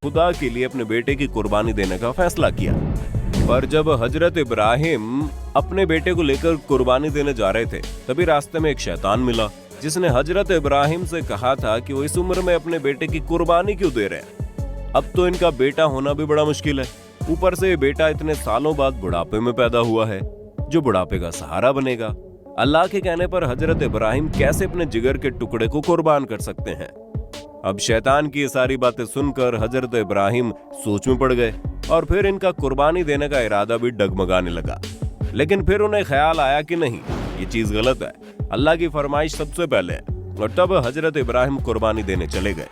खुदा के लिए अपने बेटे की कुर्बानी देने का फैसला किया। पर जब हजरत इब्राहिम अपने बेटे को लेकर कुर्बानी देने जा रहे थे, तभी रास्ते में एक शैतान मिला जिसने हजरत इब्राहिम से कहा था कि वो इस उम्र में अपने बेटे की कुर्बानी क्यों दे रहे हैं। अब तो इनका बेटा होना भी बड़ा मुश्किल है, ऊपर से ये बेटा इतने सालों बाद बुढ़ापे में पैदा हुआ है जो बुढ़ापे का सहारा बनेगा। अल्लाह के कहने पर हजरत इब्राहिम कैसे अपने जिगर के टुकड़े को कुर्बान कर सकते हैं। अब शैतान की ये सारी बातें सुनकर हजरत इब्राहिम सोच में पड़ गए और फिर इनका कुर्बानी देने का इरादा भी डगमगाने लगा। लेकिन फिर उन्हें ख्याल आया कि नहीं, ये चीज गलत है, अल्लाह की फरमाइश सबसे पहले है। और तब हजरत इब्राहिम कुर्बानी देने चले गए।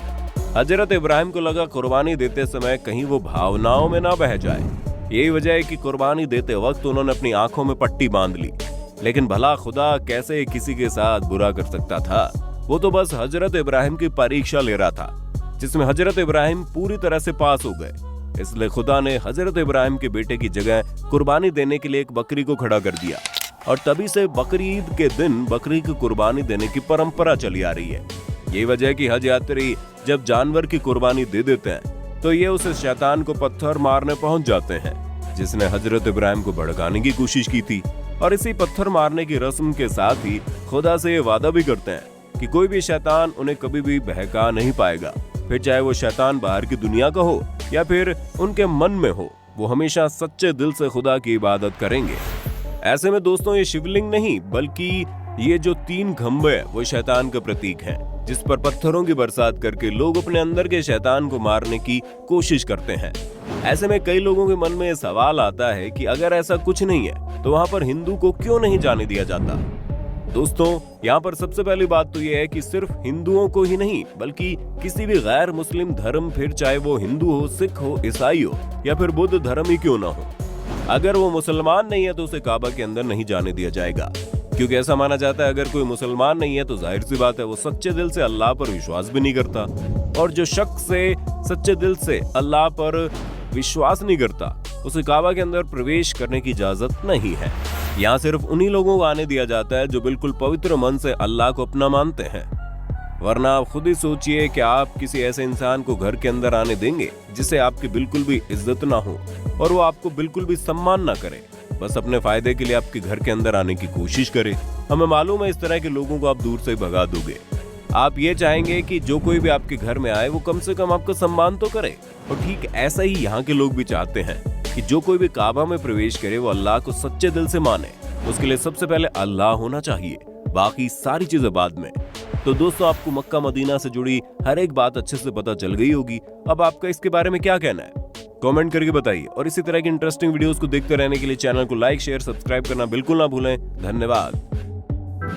हजरत इब्राहिम को लगा कुर्बानी देते समय कहीं वो भावनाओं में ना बह जाए। यही वजह है कि कुर्बानी देते वक्त उन्होंने अपनी आंखों में पट्टी बांध ली। लेकिन भला खुदा कैसे किसी के साथ बुरा कर सकता था। वो तो बस हजरत इब्राहिम की परीक्षा ले रहा था, जिसमें हजरत इब्राहिम पूरी तरह से पास हो गए। इसलिए खुदा ने हजरत इब्राहिम के बेटे की जगह कुर्बानी देने के लिए एक बकरी को खड़ा कर दिया। और तभी से बकरी ईद के दिन बकरी की कुर्बानी देने की परंपरा चली आ रही है। यही वजह है कि हज यात्री जब जानवर की कुर्बानी दे देते हैं तो ये उस शैतान को पत्थर मारने पहुंच जाते हैं जिसने हजरत इब्राहिम को भड़काने की कोशिश की थी। और इसी पत्थर मारने की रस्म के साथ ही खुदा से ये वादा भी करते हैं कि कोई भी शैतान उन्हें कभी भी बहका नहीं पाएगा। फिर चाहे वो शैतान बाहर की दुनिया का हो या फिर उनके मन में हो, वो हमेशा सच्चे दिल से खुदा की इबादत करेंगे। ऐसे में दोस्तों, ये शिवलिंग नहीं बल्कि ये जो 3 खंभे हैं वो शैतान का प्रतीक हैं, जिस पर पत्थरों की बरसात करके लोग अपने अंदर के शैतान को मारने की कोशिश करते हैं। ऐसे में कई लोगों के मन में ये सवाल आता है कि अगर ऐसा कुछ नहीं है तो वहाँ पर हिंदू को क्यों नहीं जाने दिया जाता। दोस्तों, यहाँ पर सबसे पहली बात तो ये है कि सिर्फ हिंदुओं को ही नहीं बल्कि किसी भी गैर मुस्लिम धर्म, फिर चाहे वो हिंदू हो, सिख हो, ईसाई हो या फिर बुद्ध धर्म ही क्यों ना हो, अगर वो मुसलमान नहीं है तो उसे काबा के अंदर नहीं जाने दिया जाएगा। क्योंकि ऐसा माना जाता है अगर कोई मुसलमान नहीं है तो जाहिर सी बात है वो सच्चे दिल से अल्लाह पर विश्वास भी नहीं करता। और जो शख्स से सच्चे दिल से अल्लाह पर विश्वास नहीं करता उसे काबा के अंदर प्रवेश करने की इजाजत नहीं है। यहाँ सिर्फ उन्हीं लोगों को आने दिया जाता है जो बिल्कुल पवित्र मन से अल्लाह को अपना मानते हैं। वरना आप खुद ही सोचिए कि आप किसी ऐसे इंसान को घर के अंदर आने देंगे जिसे आपकी बिल्कुल भी इज्जत ना हो और वो आपको बिल्कुल भी सम्मान ना करे, बस अपने फायदे के लिए आपके घर के अंदर आने की कोशिश करे। हमें मालूम है इस तरह के लोगों को आप दूर से भगा दोगे। आप ये चाहेंगे कि जो कोई भी आपके घर में आए वो कम से कम आपका सम्मान तो करे। और ठीक ऐसा ही यहाँ के लोग भी चाहते हैं कि जो कोई भी काबा में प्रवेश करे वो अल्लाह को सच्चे दिल से माने। उसके लिए सबसे पहले अल्लाह होना चाहिए, बाकी सारी चीजें बाद में। तो दोस्तों, आपको मक्का मदीना से जुड़ी हर एक बात अच्छे से पता चल गई होगी। अब आपका इसके बारे में क्या कहना है, कमेंट करके बताइए। और इसी तरह की इंटरेस्टिंग वीडियोस को देखते रहने के लिए चैनल को लाइक, शेयर, सब्सक्राइब करना बिल्कुल ना भूलें। धन्यवाद।